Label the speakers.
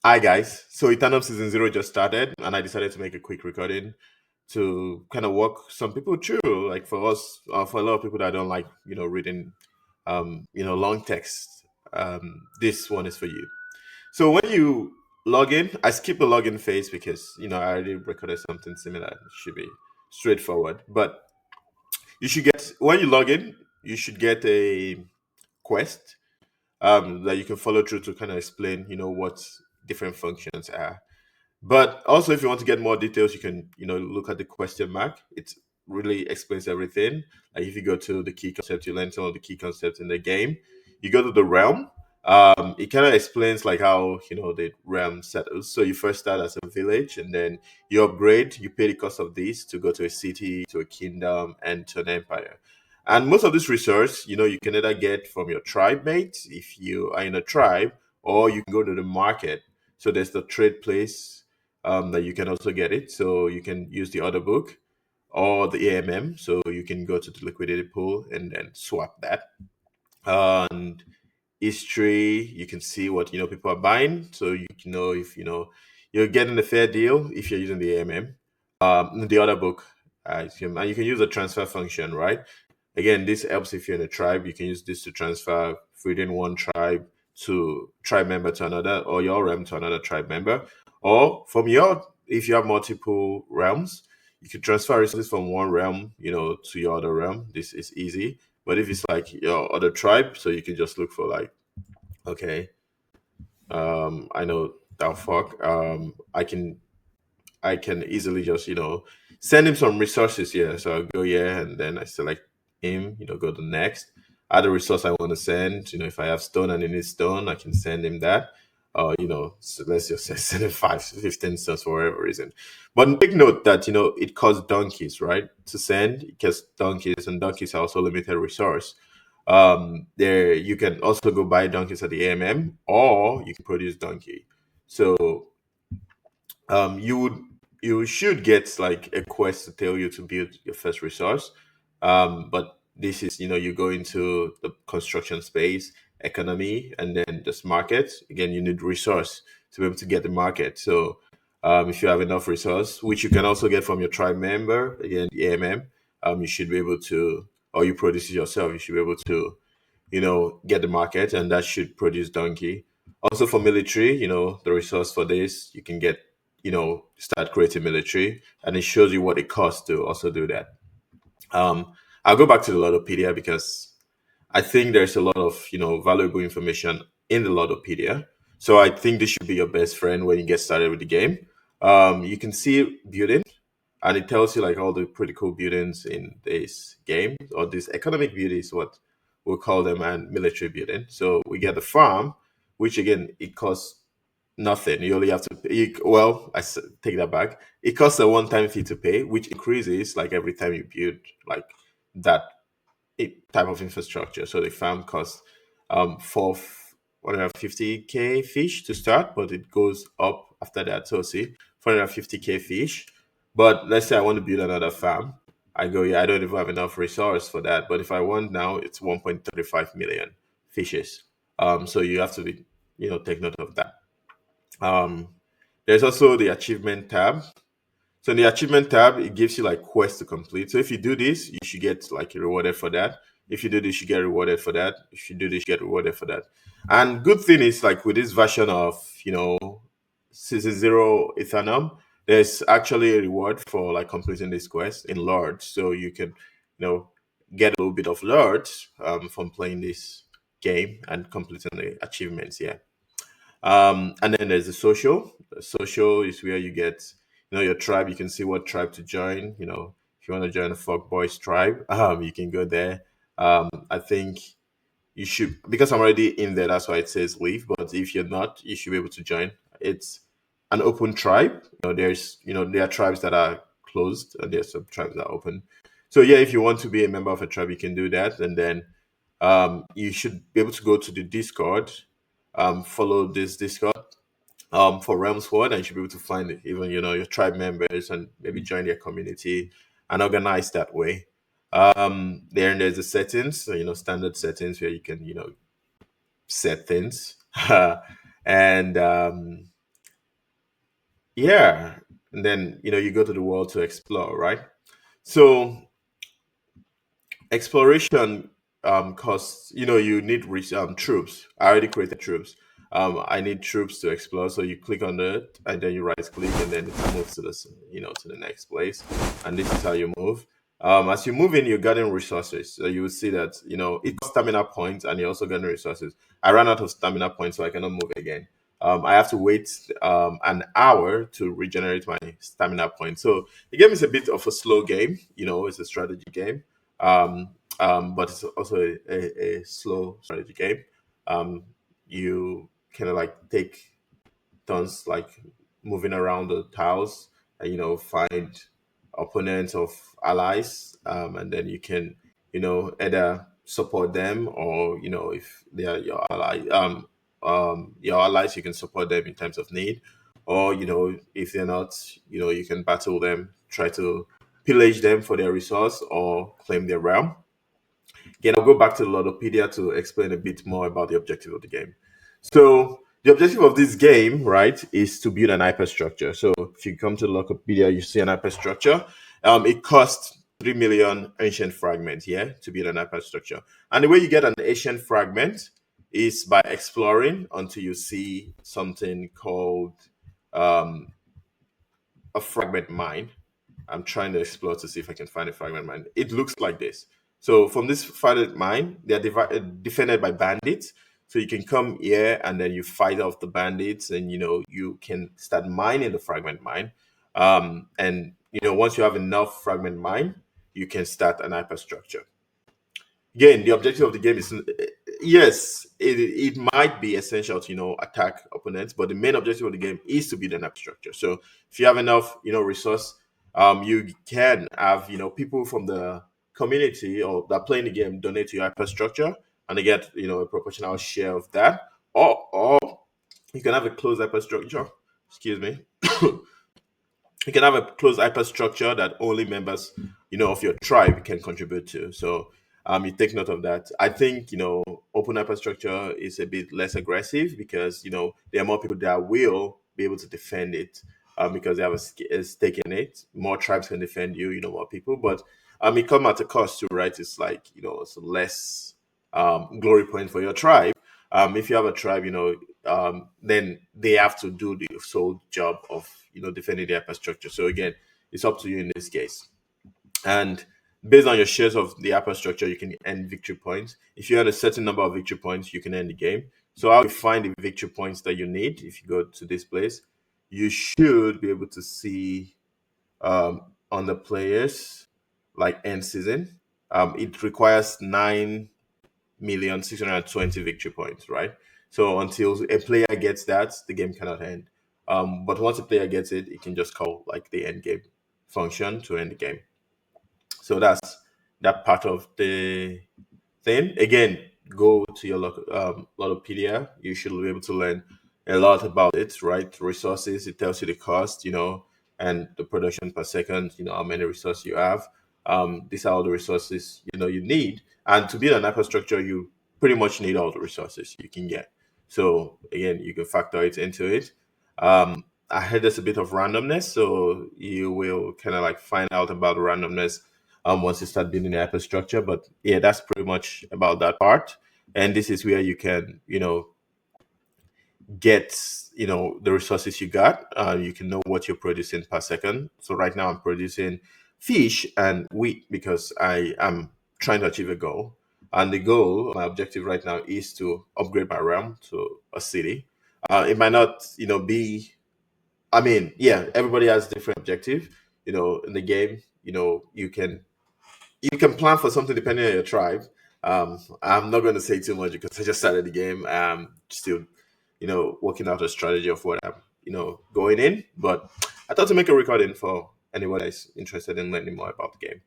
Speaker 1: Hi guys. So Eternum season zero just started, and I decided to make a quick recording to kind of walk some people through. Like for us, for a lot of people that don't like reading, long text. This one is for you. So when you log in, I skip the login phase because I already recorded something similar. It should be straightforward. But you should get when you log in, you should get a quest that you can follow through to kind of explain, what different functions are. But also, if you want to get more details, you can, look at the question mark. It really explains everything. Like if you go to the key concept, you learn some of the key concepts in the game. You go to the realm. It kind of explains like how the realm settles. So you first start as a village, and then you upgrade. You pay the cost of this to go to a city, to a kingdom, and to an empire. And most of this resource, you can either get from your tribe mates if you are in a tribe, or you can go to the market. So there's the trade place that you can also get it. So you can use the order book or the AMM. So you can go to the liquidity pool and then swap that. And history, you can see what people are buying. So you can know if you're getting a fair deal if you're using the AMM. The order book, and you can use the transfer function, right? Again, this helps if you're in a tribe. You can use this to transfer within one tribe to tribe member to another, or your realm to another tribe member, or from your if you have multiple realms, you can transfer resources from one realm, to your other realm. This is easy. But if it's like your other tribe, so you can just look for like, okay, I know that fuck. I can easily just, send him some resources here. So I'll go here and then I select him, go to next. Add the resource I want to send. If I have stone and he needs stone, I can send him that. So let's just say send him 15 stones for whatever reason. But take note that, it costs donkeys, right? To send, it costs donkeys, and donkeys are also limited resource. There you can also go buy donkeys at the AMM, or you can produce donkey. So you would you should get like a quest to tell you to build your first resource. But this is you go into the construction space, economy, and then this market. Again, you need resource to be able to get the market. So if you have enough resource, which you can also get from your tribe member, again the AMM, you should be able to, or you produce it yourself, you should be able to get the market, and that should produce donkey. Also for military, the resource for this, you can get, start creating military, and it shows you what it costs to also do that. I'll go back to the Lotopedia because I think there's a lot of, valuable information in the Lotopedia. So I think this should be your best friend when you get started with the game. You can see building, and it tells you like all the pretty cool buildings in this game, or this economic building is what we'll call them, and military building. So we get the farm, which again it costs nothing. You only have to pay. Well, take that back. It costs a one-time fee to pay, which increases like every time you build like that type of infrastructure. So the farm costs for 150k fish to start, but it goes up after that. So see, 450k fish. But let's say I want to build another farm. I go, yeah, I don't even have enough resource for that. But if I want now, it's 1.35 million fishes. So you have to be, take note of that. Um, there's also the achievement tab. So in the achievement tab, it gives you like quests to complete. So if you do this, you should get like rewarded for that. If you do this, you get rewarded for that. If you do this, you get rewarded for that. And good thing is like with this version of season zero Eternum, there's actually a reward for like completing this quest in Lord. So you can get a little bit of Lord from playing this game and completing the achievements. Yeah. And then there's the social. The social is where you get, your tribe. You can see what tribe to join. If you want to join the Fuck Boys tribe, you can go there. I think you should, because I'm already in there. That's why it says leave. But if you're not, you should be able to join. It's an open tribe. There are tribes that are closed, and there's some tribes that are open. So yeah, if you want to be a member of a tribe, you can do that, and then you should be able to go to the Discord, follow this Discord for Realms World, and you should be able to find it, even your tribe members, and maybe join their community and organize that way. There's the settings, so standard settings where you can set things, and Yeah, and then you go to the world to explore, right? So exploration costs, you need troops. I already created troops. I need troops to explore, so you click on it and then you right click and then it moves to this, to the next place. And this is how you move. As you move in, you're getting resources. So you will see that it costs stamina points and you're also getting resources. I ran out of stamina points, so I cannot move again. I have to wait an hour to regenerate my stamina points. So the game is a bit of a slow game. It's a strategy game, but it's also a slow strategy game. Um, you kind of like take turns, like moving around the tiles, and find opponents of allies, and then you can either support them, or if they are your allies, you can support them in times of need, or if they're not, you can battle them, try to pillage them for their resource or claim their realm. Again, I'll go back to the Ludopedia to explain a bit more about the objective of the game. So the objective of this game, right, is to build an hyperstructure. So if you come to the Ludopedia, you see an hyperstructure. It costs 3 million ancient fragments here to build an hyperstructure. And the way you get an ancient fragment is by exploring until you see something called um, a fragment mine. I'm trying to explore to see if I can find a fragment mine. It looks like this. So from this fragment mine, they are defended by bandits. So you can come here and then you fight off the bandits, and you can start mining the fragment mine. And once you have enough fragment mine, you can start an hyperstructure. Again, the objective of the game is, yes, it might be essential to attack opponents, but the main objective of the game is to build an app structure. So if you have enough resource, you can have people from the community or that playing the game donate to your hyperstructure, and they get a proportional share of that, or you can have a closed hyperstructure. Excuse me. You can have a closed hyperstructure that only members, of your tribe can contribute to. So you take note of that. I think, open hyperstructure is a bit less aggressive because, there are more people that will be able to defend it, because they have a stake in it. More tribes can defend you, more people. But it comes at a cost too, right? It's like, some less glory point for your tribe. If you have a tribe, then they have to do the sole job of defending the infrastructure. So again, it's up to you in this case. And based on your shares of the infrastructure, you can earn victory points. If you had a certain number of victory points, you can end the game. So how you find the victory points that you need? If you go to this place, you should be able to see on the players like end season. It requires 9,620 victory points, right? So until a player gets that, the game cannot end. But once a player gets it, it can just call like the end game function to end the game. So that's that part of the thing. Again, go to your Ludopedia. You should be able to learn a lot about it, right? Resources, it tells you the cost, and the production per second, how many resources you have. These are all the resources, you need. And to build an infrastructure, you pretty much need all the resources you can get. So again, you can factor it into it. I heard there's a bit of randomness, so you will kind of like find out about the randomness once you start building the infrastructure. But yeah, that's pretty much about that part. And this is where you can, get, the resources you got. You can know what you're producing per second. So right now I'm producing fish and wheat because I am trying to achieve a goal. And the goal, my objective right now is to upgrade my realm to a city. It might not, be, I mean, yeah, everybody has different objective. In the game, you can plan for something depending on your tribe. I'm not going to say too much because I just started the game. I'm still, working out a strategy of what I'm, going in. But I thought to make a recording for anyone that's interested in learning more about the game.